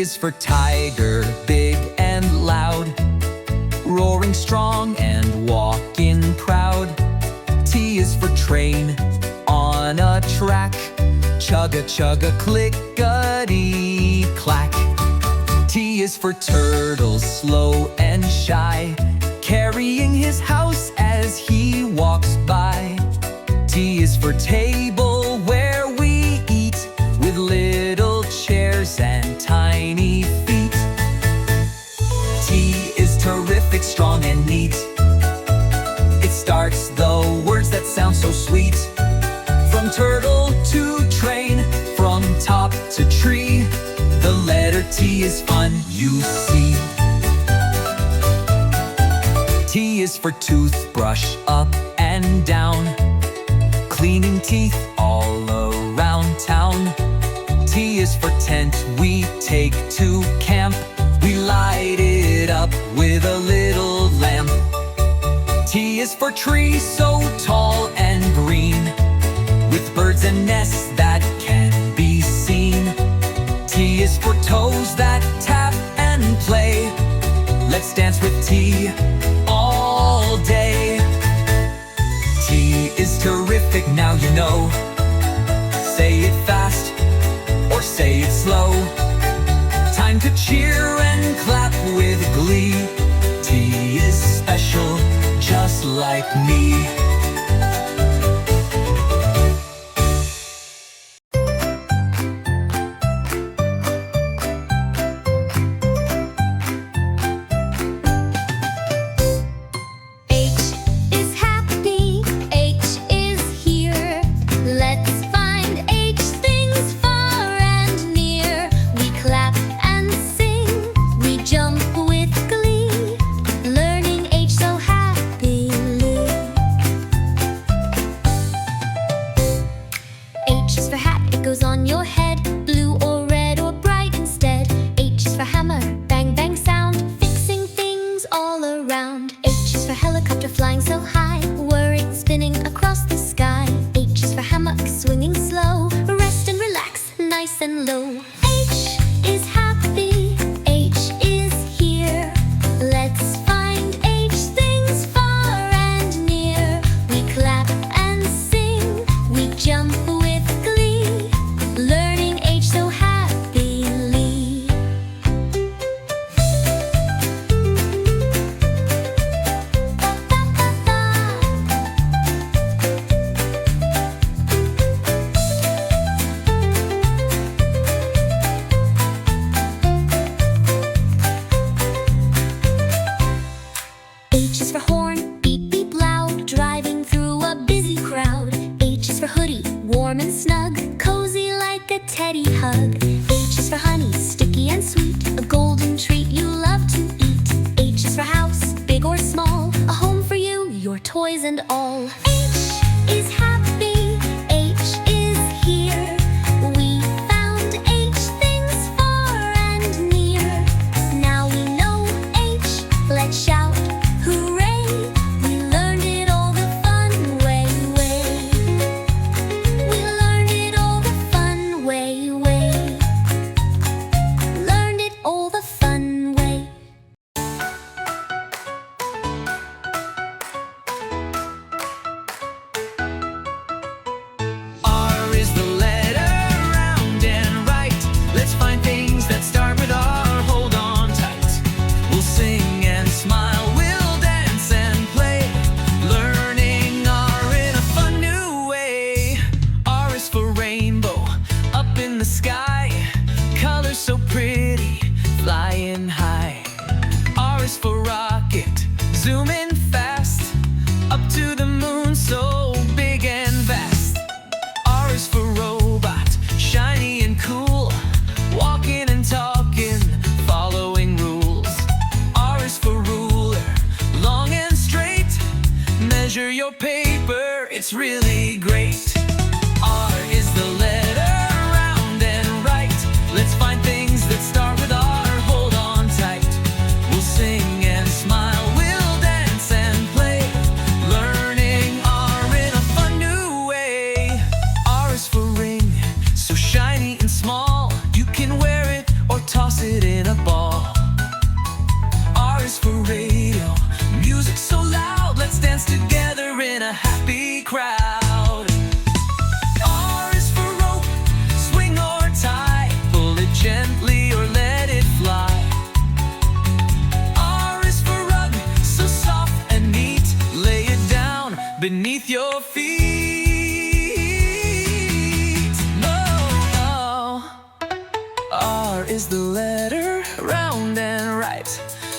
is for tiger, big and loud, roaring strong and walking proud. T is for train, on a track, chugga chugga clickety clack. T is for turtle, slow and shy, carrying his house as he walks by. T is for table, where we eat, with little chairs and tiny feet. T is terrific, strong and neat. It starts the words that sound so sweet. From turtle to train, from top to tree, the letter T is fun, you see. T is for toothbrush, up and down, cleaning teeth all around town. T is for tent, we take to camp, we light it up with a little lamp. T is for tree, so tall and green, with birds and nests that can be seen. T is for toes that tap and play, let's dance with T all day. T is terrific, now you know. Say it fast or say it slow. Time to cheer and clap with glee. T is special, just like me.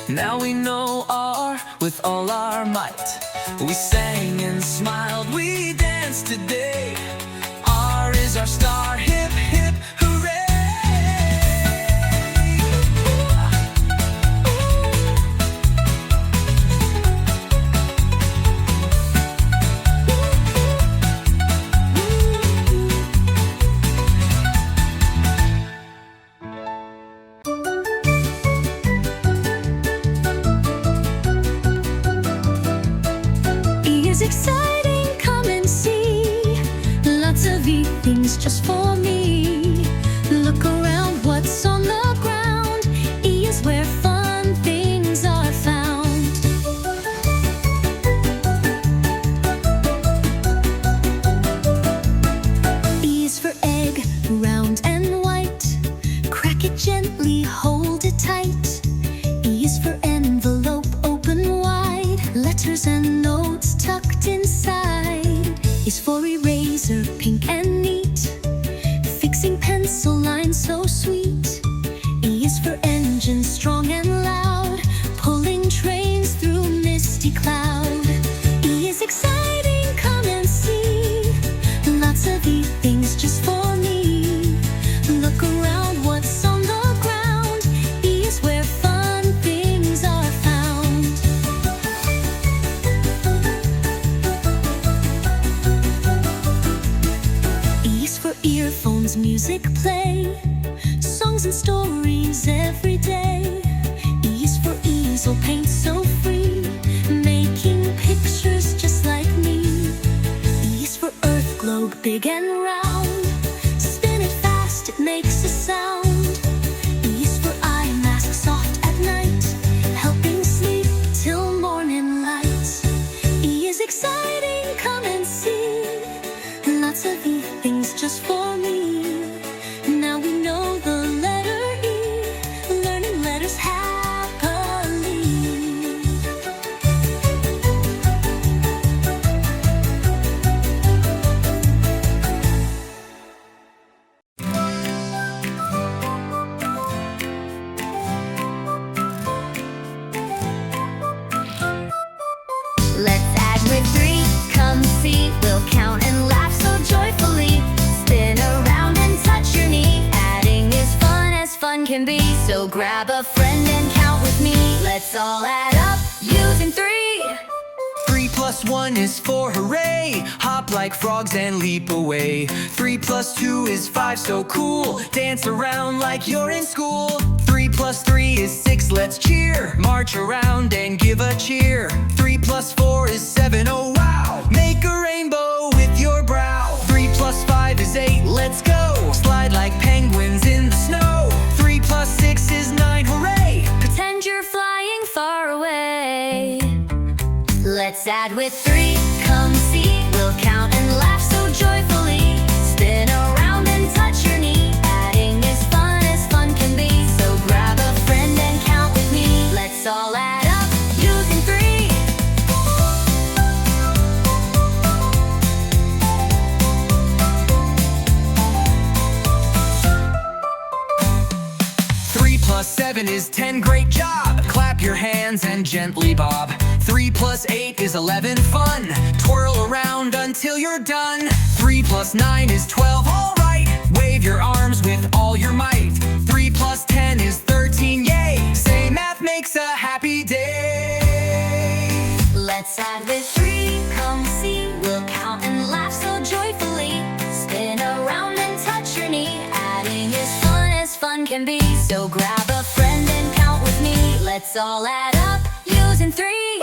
Now we know R with all our might. We sang and smiled, we danced today. R is our star, hip hip hooray! Exciting, come and see. Lots of E things just for me. Look around, what's on the ground? E is where fun things are found. E is for egg, round and white. Crack it gently, hold it tight. E is for envelope, open wide. Letters and notes tucked inside. Is for eraser, pink and neat. Fixing pencil lines so sweet. E is for engine, strong and loud. Pulling trains through misty cloud. E is exciting, come and see. Lots of E things just for me. Look around, what's on the ground? E is where fun things are found. Earphones, music play, songs and stories every day. E is for easel, paint so free, making pictures just like me. E is for earth globe, big and round, spin it fast, it makes a sound. E is for eye mask, soft at night, helping sleep till morning light. E is exciting, come and see. Lots of E things just for me. Now we know the letter E, learning letters happily. 3, come see, we'll count and laugh so joyfully. Spin around and touch your knee. Adding is fun as fun can be. So grab a friend and count with me. Let's all add up using 3. 3 plus 1 is 4, hooray! Hop like frogs and leap away. 3 plus 2 is 5, so cool. Dance around like you're in school. 3 plus 3 is 6, let's cheer. March around and give a cheer. 3 plus 4 is 7, oh wow! Make a rainbow with your brow. 3 plus 5 is 8, let's go. Slide like penguins in the snow. 3 plus 6 is 9, hooray! Pretend you're flying far away. Let's add with 3, come see, we'll count and laugh so joyfully. Spin around and touch your knee. Adding is fun as fun can be. So grab a friend and count with me. Let's all add up using 3. 3 plus 7 is 10, great job. Clap your hands and gently bob. 3 plus 8 is 11, fun. Twirl around until you're done. 3 plus 9 is 12, alright. Wave your arms with all your might. 3 plus 10 is 13, yay. Say math makes a happy day. Let's add with 3, come see, we'll count and laugh so joyfully. Spin around and touch your knee. Adding is fun as fun can be. So grab a friend and count with me. Let's all add up using 3.